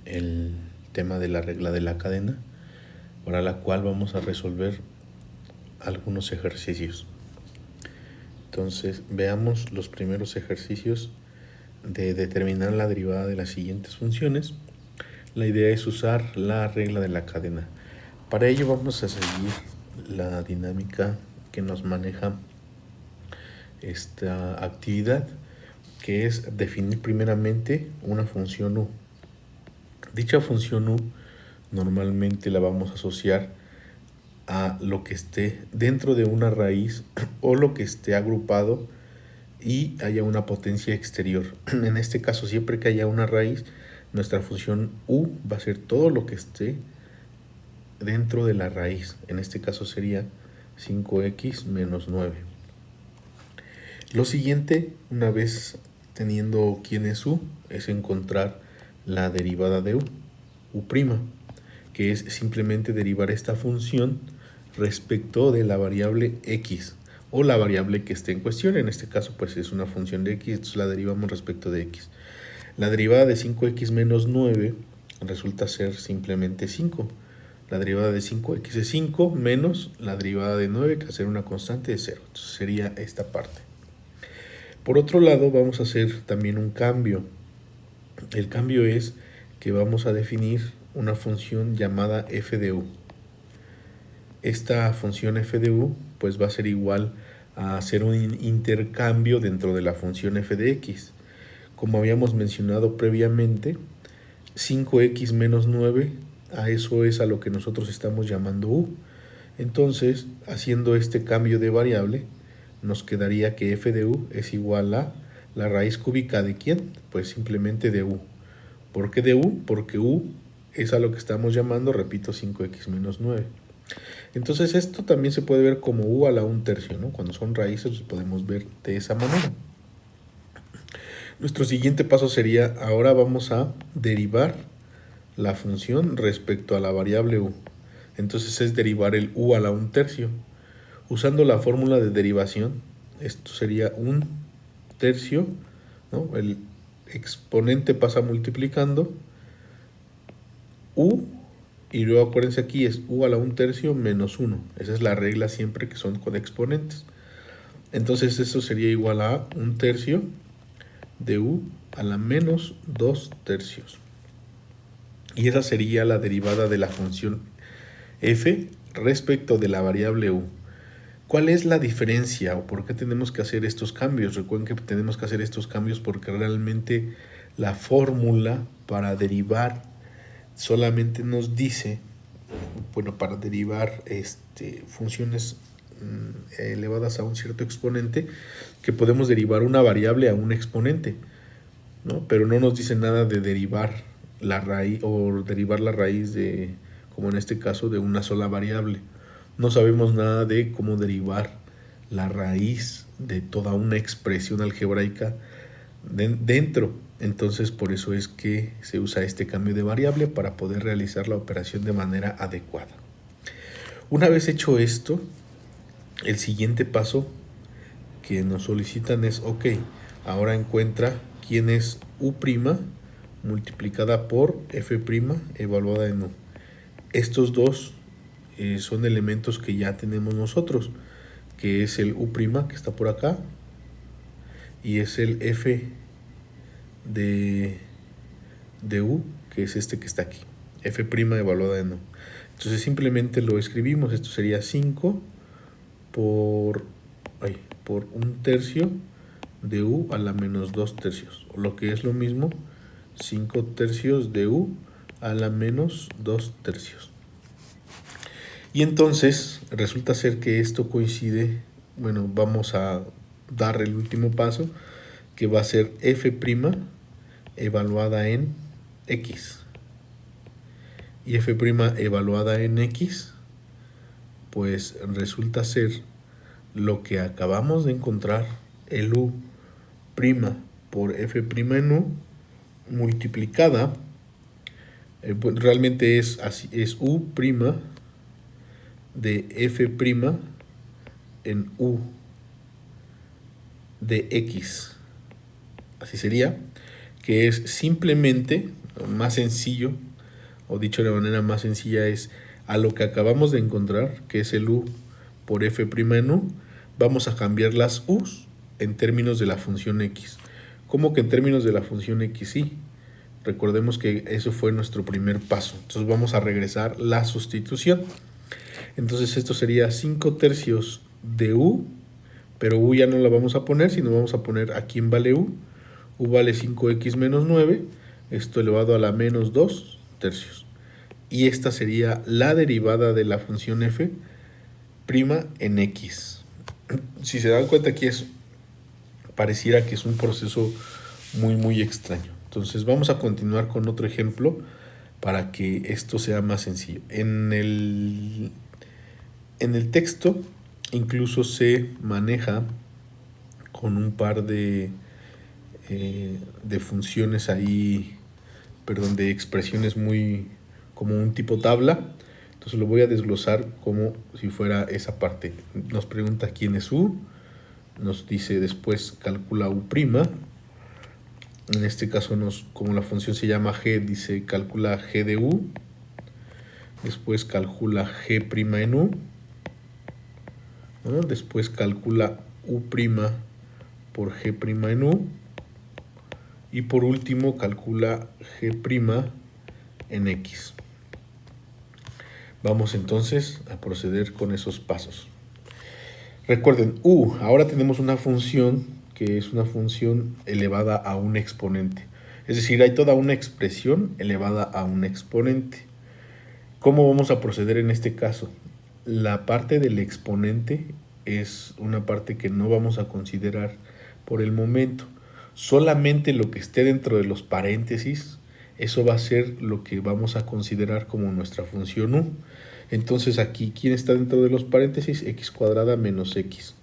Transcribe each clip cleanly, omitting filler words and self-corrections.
el tema de la regla de la cadena, para la cual vamos a resolver algunos ejercicios. Entonces, veamos los primeros ejercicios de determinar la derivada de las siguientes funciones. La idea es usar la regla de la cadena. Para ello vamos a seguir la dinámica que nos maneja esta actividad, que es definir primeramente una función u. Dicha función u normalmente la vamos a asociar a lo que esté dentro de una raíz o lo que esté agrupado y haya una potencia exterior. En este caso, siempre que haya una raíz, nuestra función u va a ser todo lo que esté dentro de la raíz. En este caso sería 5x menos 9. Lo siguiente, una vez teniendo quién es u, es encontrar la derivada de u', que es simplemente derivar esta función respecto de la variable x o la variable que esté en cuestión. En este caso pues es una función de x, entonces la derivamos respecto de x. La derivada de 5x menos 9 resulta ser simplemente 5. La derivada de 5x es 5 menos la derivada de 9, que va a ser una constante de 0. Entonces sería esta parte. Por otro lado, vamos a hacer también un cambio. El cambio es que vamos a definir una función llamada f de u. Esta función f de u pues va a ser igual a hacer un intercambio dentro de la función f de x. Como habíamos mencionado previamente, 5x menos 9, a eso es a lo que nosotros estamos llamando u. Entonces, haciendo este cambio de variable, nos quedaría que f de u es igual a la raíz cúbica de ¿quién? Pues simplemente de u. ¿Por qué de u? Porque u es a lo que estamos llamando, repito, 5x menos 9. Entonces esto también se puede ver como u a la 1/3, ¿no? Cuando son raíces los podemos ver de esa manera. Nuestro siguiente paso sería, ahora vamos a derivar la función respecto a la variable u. Entonces es derivar el u a la 1/3. Usando la fórmula de derivación, esto sería 1/3, ¿no? El exponente pasa multiplicando u, y luego acuérdense aquí es u a la 1/3 menos 1. Esa es la regla siempre que son con exponentes. Entonces esto sería igual a 1/3 de u a la menos 2/3. Y esa sería la derivada de la función f respecto de la variable u. ¿Cuál es la diferencia o por qué tenemos que hacer estos cambios? Recuerden que tenemos que hacer estos cambios porque realmente la fórmula para derivar solamente nos dice, bueno, para derivar funciones elevadas a un cierto exponente, que podemos derivar una variable a un exponente, ¿no? Pero no nos dice nada de derivar la raíz o derivar la raíz de, como en este caso, de una sola variable. No sabemos nada de cómo derivar la raíz de toda una expresión algebraica dentro. Entonces por eso es que se usa este cambio de variable para poder realizar la operación de manera adecuada. Una vez hecho esto, el siguiente paso que nos solicitan es, ok, ahora encuentra quién es u' multiplicada por f' evaluada en u. Estos dos son elementos que ya tenemos nosotros, que es el u' que está por acá y es el f de u, que es este que está aquí, f' evaluada en u. Entonces simplemente lo escribimos, esto sería 5 por 1/3 de u a la menos 2/3, o lo que es lo mismo, 5/3 de u a la menos 2/3. Y entonces resulta ser que esto coincide, bueno, vamos a dar el último paso, que va a ser f' evaluada en x. Y f' evaluada en x, pues resulta ser lo que acabamos de encontrar, el u' por f' en u, multiplicada, pues realmente es así, es u' de f' en u de x. Así sería, que es simplemente más sencillo, o dicho de manera más sencilla, es a lo que acabamos de encontrar, que es el u por f' en u, vamos a cambiar las u's en términos de la función x. ¿Cómo que en términos de la función x? Sí, recordemos que eso fue nuestro primer paso. Entonces vamos a regresar la sustitución. Entonces esto sería 5 tercios de u, pero u ya no la vamos a poner, sino vamos a poner a quién vale u. U vale 5x menos 9, esto elevado a la menos 2 tercios. Y esta sería la derivada de la función f' en x. Si se dan cuenta aquí pareciera que es un proceso muy extraño. Entonces vamos a continuar con otro ejemplo para que esto sea más sencillo. En el texto incluso se maneja con un par de funciones ahí, perdón, de expresiones muy como un tipo tabla. Entonces lo voy a desglosar como si fuera esa parte. Nos pregunta quién es u, nos dice después calcula u'. En este caso, como la función se llama g, dice calcula g de u. Después calcula g' en u. ¿No? Después calcula u' por g' en u. Y por último calcula g' en x. Vamos entonces a proceder con esos pasos. Recuerden, ahora tenemos una función que es una función elevada a un exponente. Es decir, hay toda una expresión elevada a un exponente. ¿Cómo vamos a proceder en este caso? La parte del exponente es una parte que no vamos a considerar por el momento. Solamente lo que esté dentro de los paréntesis, eso va a ser lo que vamos a considerar como nuestra función u. Entonces aquí, ¿quién está dentro de los paréntesis? X cuadrada menos x.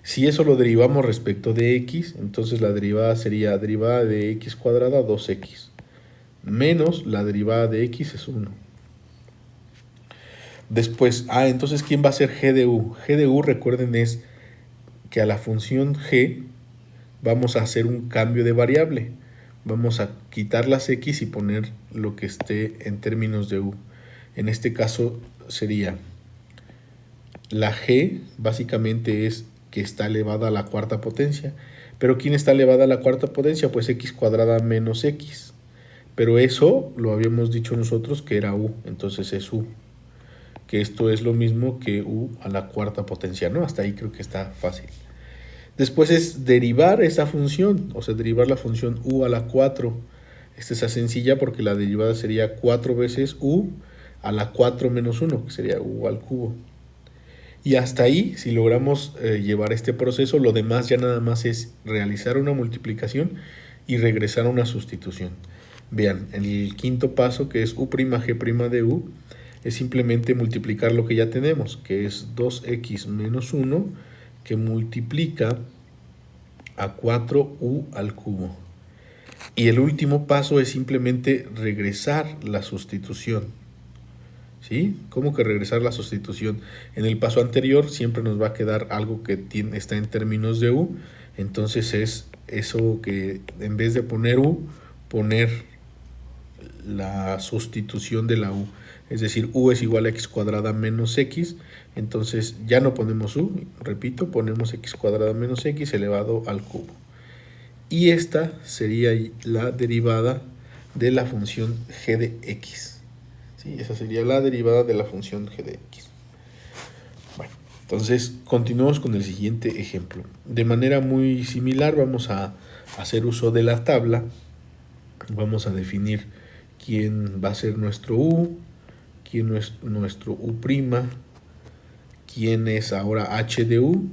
Si eso lo derivamos respecto de x, entonces la derivada sería derivada de x cuadrada 2x. Menos la derivada de x es 1. Después, entonces ¿quién va a ser g de u? G de u, recuerden, es que a la función g vamos a hacer un cambio de variable. Vamos a quitar las x y poner lo que esté en términos de u. En este caso sería la g, básicamente es que está elevada a la cuarta potencia. ¿Pero quién está elevada a la cuarta potencia? Pues x cuadrada menos x. Pero eso lo habíamos dicho nosotros que era u, entonces es u. Que esto es lo mismo que u a la cuarta potencia, ¿no? Hasta ahí creo que está fácil. Después es derivar esa función, o sea, derivar la función u a la 4. Esta es sencilla porque la derivada sería 4 veces u a la 4 menos 1, que sería u al cubo. Y hasta ahí, si logramos llevar este proceso, lo demás ya nada más es realizar una multiplicación y regresar a una sustitución. Vean, el quinto paso, que es u'g' de u, es simplemente multiplicar lo que ya tenemos, que es 2x menos 1, que multiplica a 4u al cubo. Y el último paso es simplemente regresar la sustitución. ¿Sí? ¿Cómo que regresar la sustitución? En el paso anterior siempre nos va a quedar algo que está en términos de u. Entonces es eso que en vez de poner u, poner la sustitución de la u. Es decir, u es igual a x cuadrada menos x. Entonces ya no ponemos u, repito, ponemos x cuadrada menos x elevado al cubo. Y esta sería la derivada de la función g de x. ¿Sí? Esa sería la derivada de la función g de x. Bueno, entonces continuamos con el siguiente ejemplo. De manera muy similar vamos a hacer uso de la tabla. Vamos a definir quién va a ser nuestro u, quién es nuestro u', quién es ahora h de u.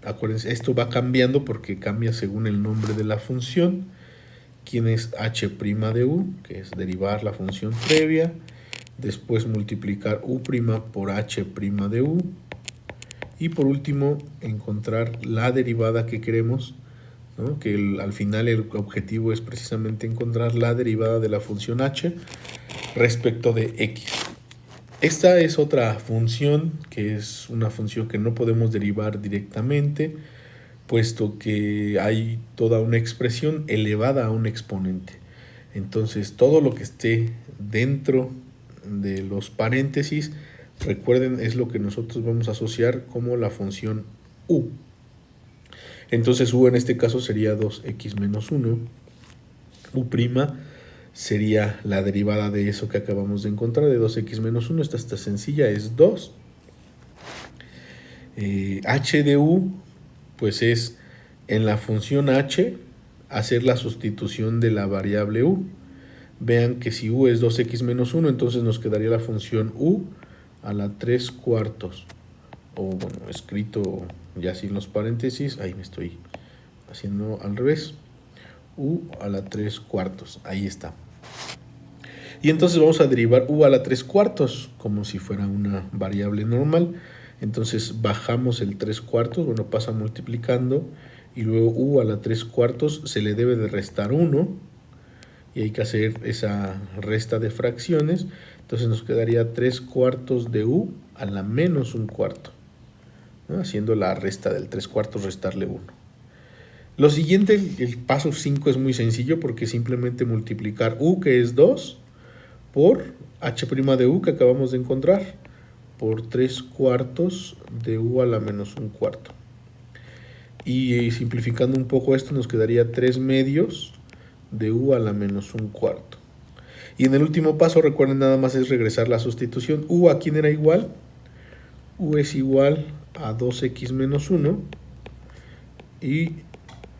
Acuérdense, esto va cambiando porque cambia según el nombre de la función. Quién es h' de u, que es derivar la función previa. Después multiplicar u' por h' de u. Y por último, encontrar la derivada que queremos, ¿no? Que al final el objetivo es precisamente encontrar la derivada de la función h respecto de x. Esta es otra función, que es una función que no podemos derivar directamente, puesto que hay toda una expresión elevada a un exponente. Entonces todo lo que esté dentro de los paréntesis, recuerden, es lo que nosotros vamos a asociar como la función u. Entonces u en este caso sería 2x menos 1. U' sería la derivada de eso que acabamos de encontrar, de 2x menos 1. Esta está sencilla, es 2. H de u, pues es en la función h hacer la sustitución de la variable u. Vean que si u es 2x menos 1, entonces nos quedaría la función u a la 3 cuartos. O bueno, escrito ya sin los paréntesis, ahí me estoy haciendo al revés. U a la 3 cuartos, ahí está. Y entonces vamos a derivar u a la 3 cuartos como si fuera una variable normal. Entonces bajamos el 3 cuartos, bueno, pasa multiplicando, y luego u a la 3 cuartos se le debe de restar 1, y hay que hacer esa resta de fracciones. Entonces nos quedaría 3 cuartos de u a la menos 1 cuarto, ¿no? Haciendo la resta del 3 cuartos, restarle 1. Lo siguiente, el paso 5, es muy sencillo porque simplemente multiplicar u, que es 2, por h' de u, que acabamos de encontrar, por 3 cuartos de u a la menos 1 cuarto. Y simplificando un poco esto, nos quedaría 3 medios de u a la menos 1 cuarto. Y en el último paso, recuerden, nada más es regresar la sustitución. U, ¿a quién era igual? U es igual a 2x menos 1, y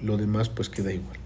lo demás pues queda igual.